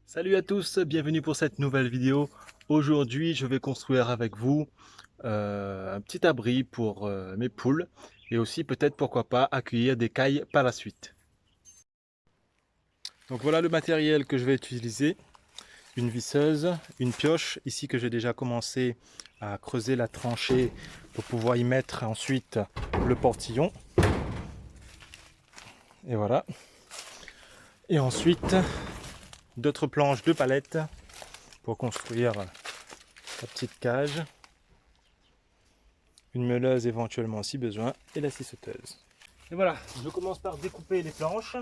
Salut à tous, bienvenue pour cette nouvelle vidéo. Aujourd'hui, je vais construire avec vous un petit abri pour mes poules et aussi peut-être pourquoi pas accueillir des cailles par la suite. Donc voilà le matériel que je vais utiliser. Une visseuse, une pioche ici que j'ai déjà commencé à creuser la tranchée pour pouvoir y mettre ensuite le portillon. Et voilà. Et ensuite d'autres planches de palettes pour construire la petite cage. Une meuleuse éventuellement si besoin et la scie sauteuse. Et voilà, je commence par découper les planches.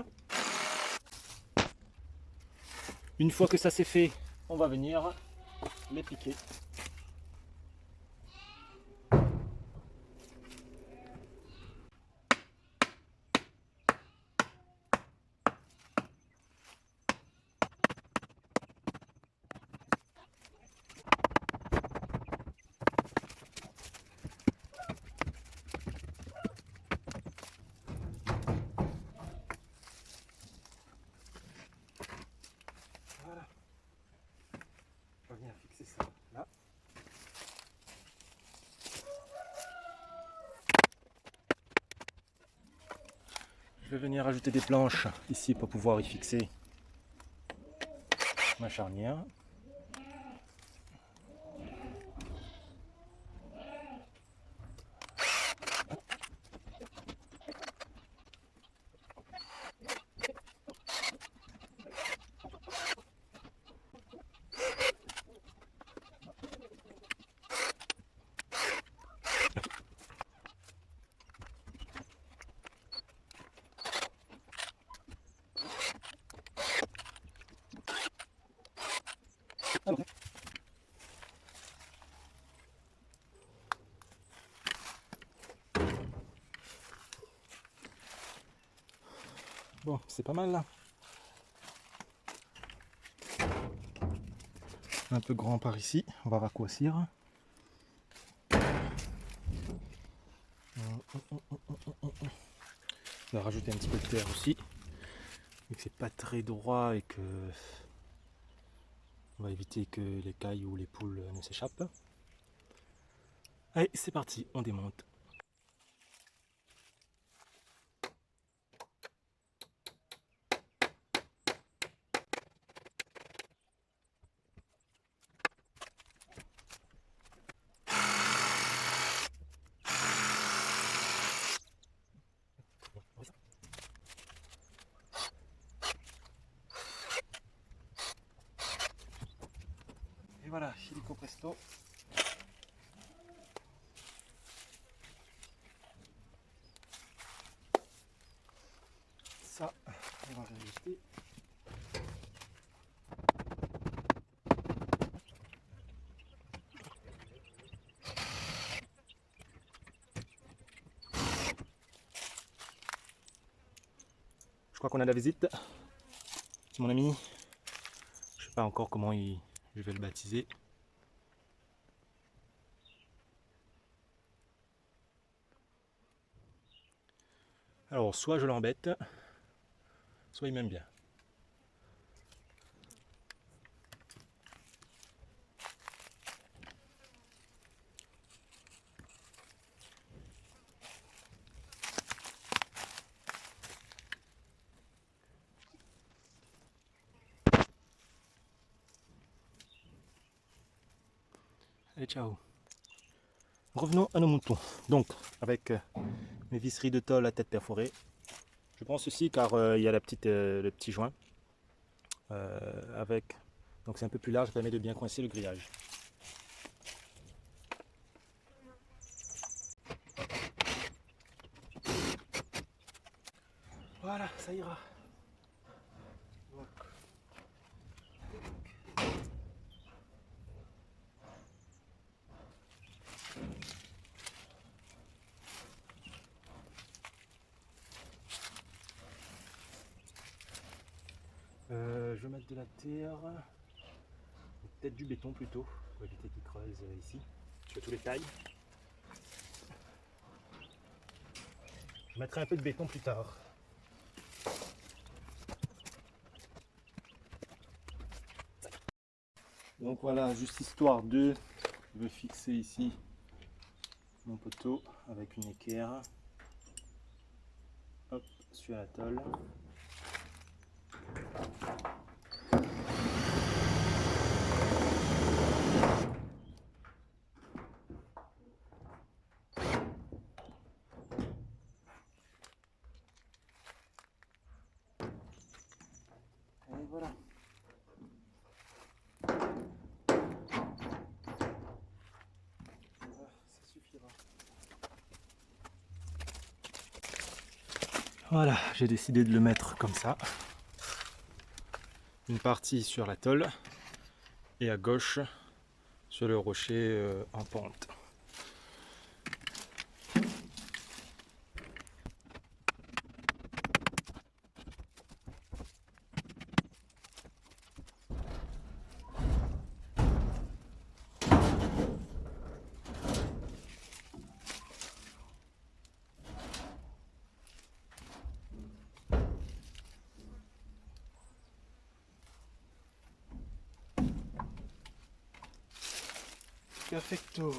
Une fois que ça c'est fait, on va venir les piquer. Voilà. Je vais venir fixer ça là. Je vais venir ajouter des planches ici pour pouvoir y fixer ma charnière. Bon, c'est pas mal là. Un peu grand par ici, on va raccourcir. On va rajouter un petit peu de terre aussi, vu que c'est pas très droit et que on va éviter que les cailles ou les poules ne s'échappent. Allez, c'est parti, on démonte. Et voilà, illico presto. Ça, on va réajuster. Je crois qu'on a la visite. C'est mon ami. Je sais pas encore comment je vais le baptiser. Alors, soit je l'embête, soit il m'aime bien. Allez, ciao. Revenons à nos moutons. Donc, avec mes visseries de tôle à tête perforée. Je prends ceci car il y a le petit joint. Avec, donc c'est un peu plus large, ça permet de bien coincer le grillage. Voilà, ça ira. Je vais mettre de la terre, peut-être du béton plutôt, pour éviter qu'il creuse ici, sur tous les tailles. Je mettrai un peu de béton plus tard. Donc voilà, juste histoire de, je vais fixer ici mon poteau avec une équerre. Hop, sur la tôle. Et voilà. Ça suffira. Voilà, j'ai décidé de le mettre comme ça. Une partie sur la tôle et à gauche sur le rocher en pente. Perfecto.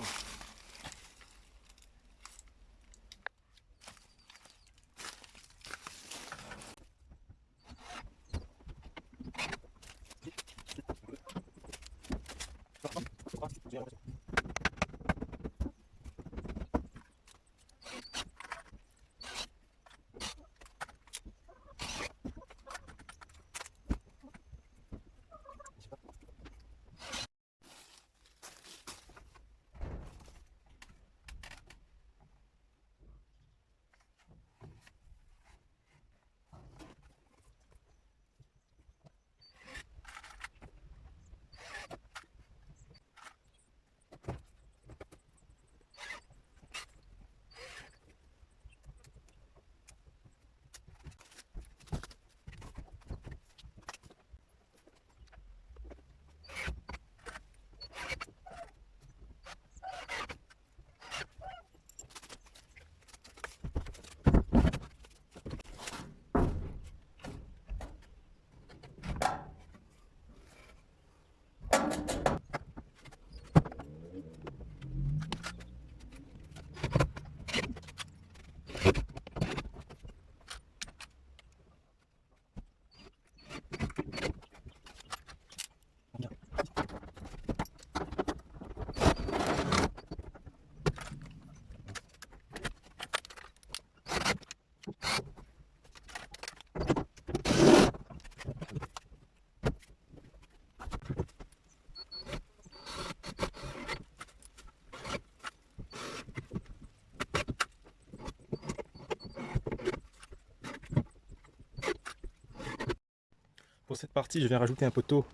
Pour cette partie, je vais rajouter un poteau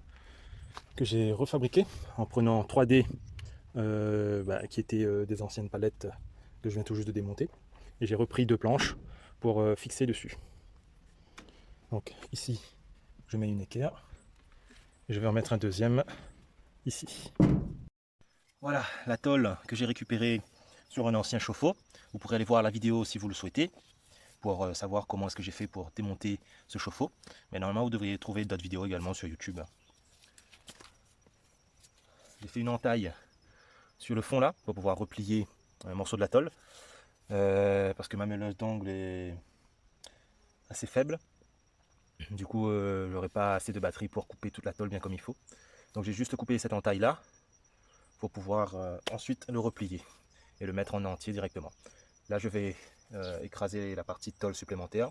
que j'ai refabriqué en prenant 3D qui étaient des anciennes palettes que je viens tout juste de démonter. Et j'ai repris 2 planches pour fixer dessus. Donc ici, je mets une équerre. Et je vais en mettre un deuxième ici. Voilà la tôle que j'ai récupérée sur un ancien chauffe-eau. Vous pourrez aller voir la vidéo si vous le souhaitez pour savoir comment est-ce que j'ai fait pour démonter ce chauffe-eau. Mais normalement, vous devriez trouver d'autres vidéos également sur YouTube. J'ai fait une entaille sur le fond là pour pouvoir replier un morceau de la tôle parce que ma meuleuse d'angle est assez faible. Du coup, j'aurais pas assez de batterie pour couper toute la tôle bien comme il faut. Donc j'ai juste coupé cette entaille là pour pouvoir ensuite le replier et le mettre en entier directement. Là, je vais écraser la partie de tôle supplémentaire.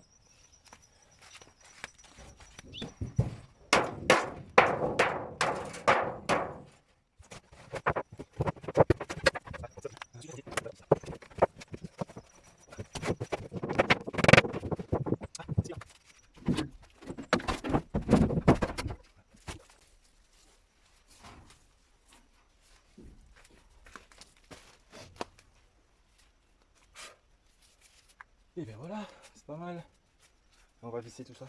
Et bien voilà, c'est pas mal. On va visser tout ça.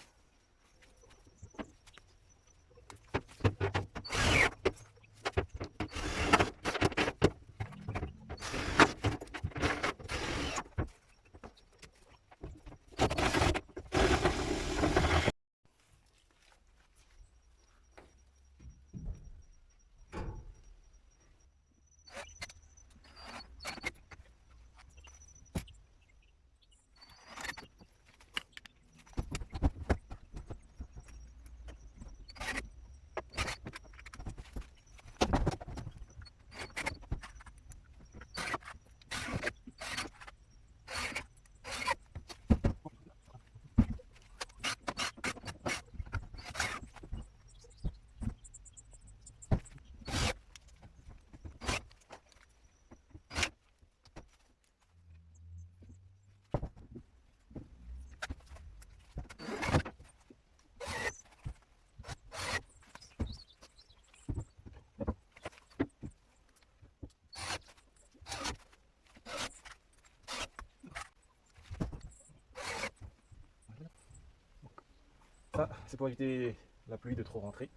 Ça, c'est pour éviter la pluie de trop rentrer,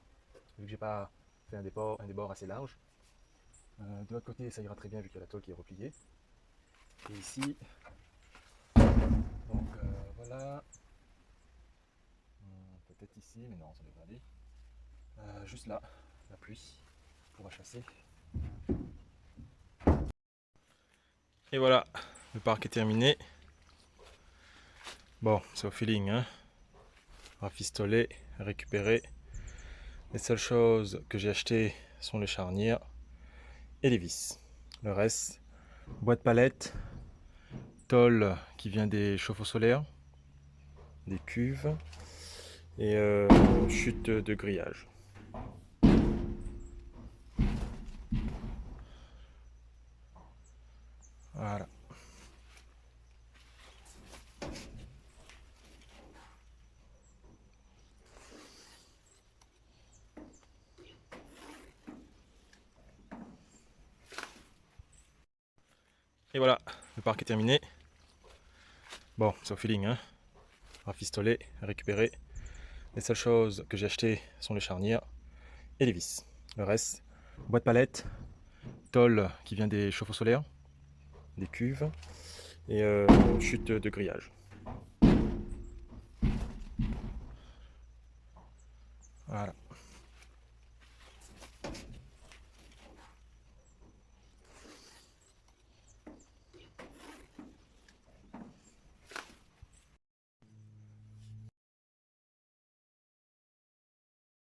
vu que j'ai pas fait un débord assez large. De l'autre côté, ça ira très bien vu qu'il y a la tôle qui est repliée. Et ici, donc voilà, peut-être ici, mais non, ça devrait aller. Juste là, la pluie pourra chasser. Et voilà, le parc est terminé. Bon, c'est au feeling, hein. Rafistoler, récupérer. Les seules choses que j'ai achetées sont les charnières et les vis. Le reste, boîte palette, tôle qui vient des chauffe-eau solaires, des cuves et chute de grillage. Voilà. Et voilà, le parc est terminé. Bon, c'est au feeling, hein. Rafistoler, récupérer. Les seules choses que j'ai achetées sont les charnières et les vis. Le reste, boîte palette, tôle qui vient des chauffe-eau solaires, des cuves et chute de grillage. Voilà.